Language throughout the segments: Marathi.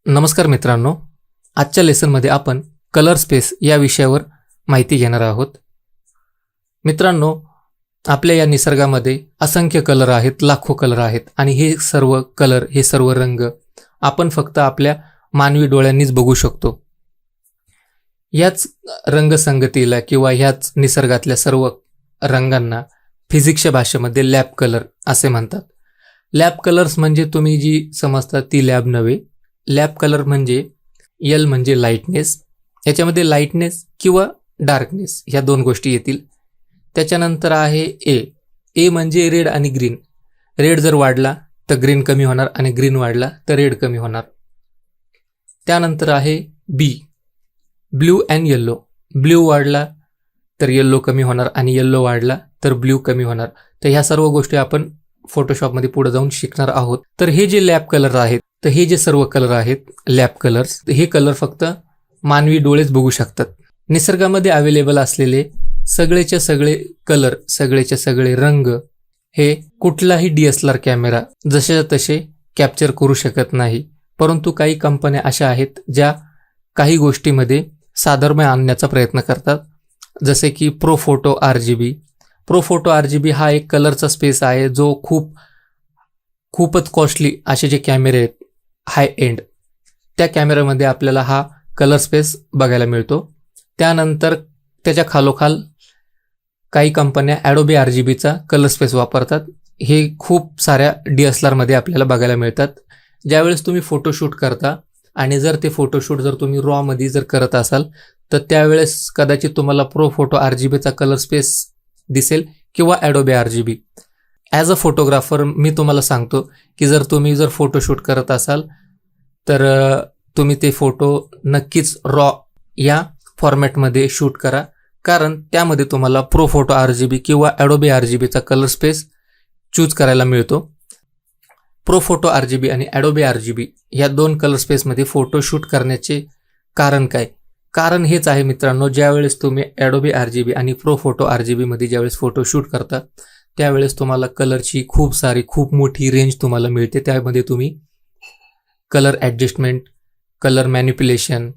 नमस्कार मित्रांनो, आजच्या लेसनमध्ये आपण कलर स्पेस या विषयावर माहिती घेणार आहोत. मित्रांनो, आपल्या या निसर्गामध्ये असंख्य कलर आहेत, लाखो कलर आहेत आणि हे सर्व कलर, हे सर्व रंग आपण फक्त आपल्या मानवी डोळ्यांनीच बघू शकतो. याच रंगसंगतीला किंवा ह्याच निसर्गातल्या सर्व रंगांना फिजिक्सच्या भाषेमध्ये लॅब कलर असे म्हणतात. लॅब कलर्स म्हणजे तुम्ही जी समजता ती लॅब नव्हे. लॅब कलर म्हणजे यल म्हणजे लाईटनेस, याच्यामध्ये लाईटनेस किंवा डार्कनेस ह्या दोन गोष्टी येतील. त्याच्यानंतर आहे ए म्हणजे रेड आणि ग्रीन. रेड जर वाढला तर ग्रीन कमी होणार आणि ग्रीन वाढला तर रेड कमी होणार. त्यानंतर आहे बी, ब्ल्यू अँड येल्लो. ब्ल्यू वाढला तर येल्लो कमी होणार आणि येल्लो वाढला तर ब्ल्यू कमी होणार. तर ह्या सर्व गोष्टी आपण फोटोशॉपमध्ये पुढे जाऊन शिकणार आहोत. तर हे जे लॅब कलर आहेत, तर हे जे सर्व कलर आहेत लॅब कलर्स, हे कलर फक्त मानवी डोळेच बघू शकतात. निसर्गामध्ये अवेलेबल असलेले सगळेच्या सगळे कलर, सगळेच्या सगळे रंग हे कुठलाही DSLR कॅमेरा जसे तसे कॅप्चर करू शकत नाही. परंतु काही कंपन्या अशा आहेत ज्या काही गोष्टीमध्ये साधर्म्य आणण्याचा प्रयत्न करतात, जसे की प्रोफोटो RGB. प्रोफोटो RGB हा एक कलरचा स्पेस आहे जो खूपच कॉस्टली असे जे कॅमेरे आहेत हाय एंड, त्या कॅमेऱ्यामध्ये आपल्याला हा कलर स्पेस बघायला मिळतो. त्यानंतर त्याच्या खालोखाल काही कंपन्या ॲडोबे RGBचा कलर स्पेस वापरतात. हे खूप साऱ्या DSLRमध्ये आपल्याला बघायला मिळतात. ज्यावेळेस तुम्ही फोटोशूट करता आणि जर ते फोटोशूट जर तुम्ही रॉमध्ये जर करत असाल तर त्यावेळेस कदाचित तुम्हाला प्रोफोटो RGBचा कलर स्पेस दिसेल किंवा ॲडोबे RGB. ॲज अ फोटोग्राफर मी तुम्हाला सांगतो की जर तुम्ही फोटोशूट करत असाल तर तुम्ही ते फोटो नक्कीच रॉ या फॉर्मॅटमध्ये शूट करा, कारण त्यामध्ये तुम्हाला प्रोफोटो RGB किंवा ॲडोबे RGBचा कलर स्पेस चूज करायला मिळतो. प्रोफोटो RGB आणि ॲडोबे RGB ह्या दोन कलर स्पेसमध्ये फोटो शूट करण्याचे कारण काय? कारण हेच आहे मित्रांनो, ज्यावेळेस तुम्ही ॲडोबे RGB आणि प्रोफोटो RGB मध्ये ज्यावेळेस फोटो शूट करता त्यावेळेस तुम्हाला कलरची खूप मोठी रेंज तुम्हाला मिळते. त्यामध्ये तुम्ही कलर ॲडजस्टमेंट, कलर मॅनिप्युलेशन,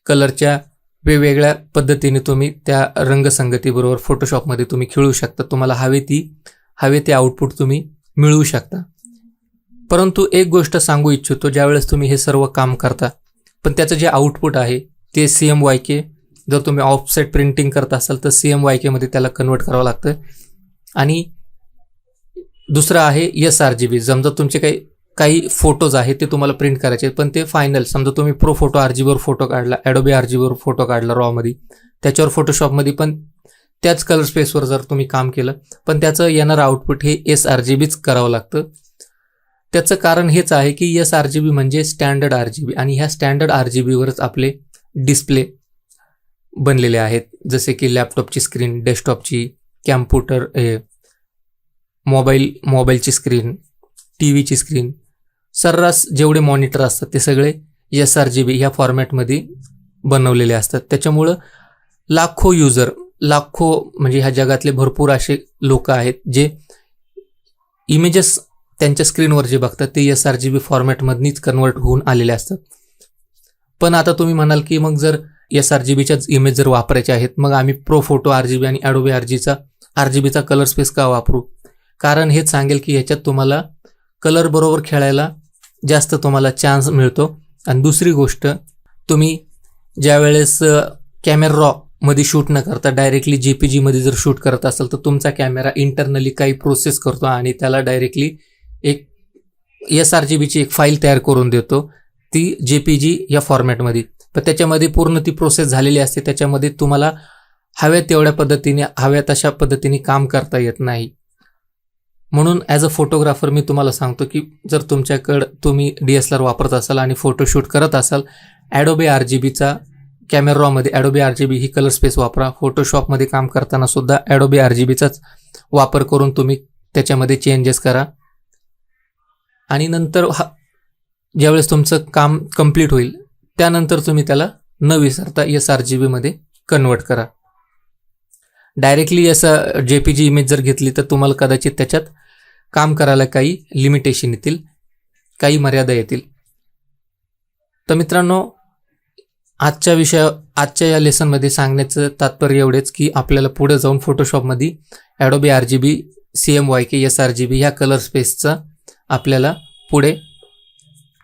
कलरच्या वेगवेगळ्या पद्धतीने तुम्ही त्या रंगसंगतीबरोबर फोटोशॉपमध्ये तुम्ही खेळू शकता. तुम्हाला हवे ते आउटपुट तुम्ही मिळवू शकता. परंतु एक गोष्ट सांगू इच्छितो, ज्यावेळेस तुम्ही हे सर्व काम करता पण त्याचं जे आउटपुट आहे ते CMYK, जर तुम्ही ऑफसेट प्रिंटिंग करत असाल तर CMYK मध्ये त्याला कन्वर्ट करावं लागतं. आणि दुसरं आहे sRGB. समजा तुमचे काही फोटोज आहेत ते तुम्हाला प्रिंट करायचे, पण ते फायनल समजा तुम्ही प्रोफोटो RGBवर फोटो काढला, ॲडोबे RGBवर फोटो काढला रॉमध्ये, त्याच्यावर फोटोशॉपमध्ये पण त्याच कलर स्पेसवर जर तुम्ही काम केलं पण त्याचं येणारं आउटपुट हे sRGBच करावं लागतं. त्याचं कारण हेच आहे की sRGB म्हणजे स्टँडर्ड RGB आणि ह्या स्टँडर्ड RGBवरच आपले डिस्प्ले बनलेले आहेत, जसे की लॅपटॉपची स्क्रीन, डेस्कटॉपची, कॅम्प्युटर, मोबाईलची स्क्रीन, TVची स्क्रीन, सर्रास जेवढे मॉनिटर असतात ते सगळे sRGB ह्या फॉर्मॅटमध्ये बनवलेले असतात. त्याच्यामुळं लाखो म्हणजे ह्या जगातले भरपूर असे लोक आहेत जे इमेजेस त्यांच्या स्क्रीनवर जे बघतात ते sRGB फॉर्मॅटमधनीच कन्वर्ट होऊन आलेले असतात. पण आता तुम्ही म्हणाल की मग जर sRGBच्याच इमेज जर वापरायचे आहेत मग आम्ही प्रोफोटो RGB आणि ॲडोबे RGBचा कलर स्पेस का वापरू? कारण हेच सांगेल की ह्याच्यात तुम्हाला कलर बरोबर खेळायला जास्त तुम्हाला चान्स मिळतो. आणि दुसरी गोष्ट, तुम्ही ज्यावेळेस कॅमेरा रॉ मध्ये शूट न करता डायरेक्टली JPG मध्ये जर शूट करत असाल तर तुमचा कॅमेरा इंटरनली काही प्रोसेस करतो आणि त्याला डायरेक्टली एक sRGBची एक फाईल तयार करून देतो, ती JPG या फॉर्मॅटमध्ये. पण त्याच्यामध्ये पूर्ण ती प्रोसेस झालेली असते, त्याच्यामध्ये तुम्हाला हव्या तशा पद्धतीने काम करता येत नाही. म्हणून ॲज अ फोटोग्राफर मी तुम्हाला सांगतो की जर तुम्ही DSLR वापरत असाल आणि फोटोशूट करत असाल, ॲडोबे RGBचा कॅमेरा रॉमध्ये ॲडोबे RGB ही कलर स्पेस वापरा. फोटोशॉपमध्ये काम करताना सुद्धा ॲडोबे RGBचाच वापर करून तुम्ही त्याच्यामध्ये चेंजेस करा. आणि नंतर ज्यावेळेस तुमचं काम कंप्लीट होईल त्यानंतर तुम्ही त्याला न विसरता sRGB मध्ये कन्वर्ट करा. डायरेक्टली JPG इमेज जर घेतली तर तुम्हाला कदाचित त्याच्यात काम करायला काही लिमिटेशन येतील, काही मर्यादा येतील. तर मित्रांनो, आजच्या या लेसनमध्ये सांगण्याचं तात्पर्य एवढेच की आपल्याला पुढे जाऊन फोटोशॉपमध्ये ॲडोबी RGB, CMYK, sRGB ह्या कलर स्पेसचा आपल्याला पुढे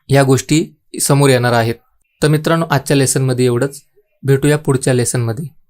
ह्या गोष्टी समोर येणार आहेत. तर मित्रांनो, आजच्या लेसनमध्ये एवढंच. भेटूया पुढच्या लेसनमध्ये.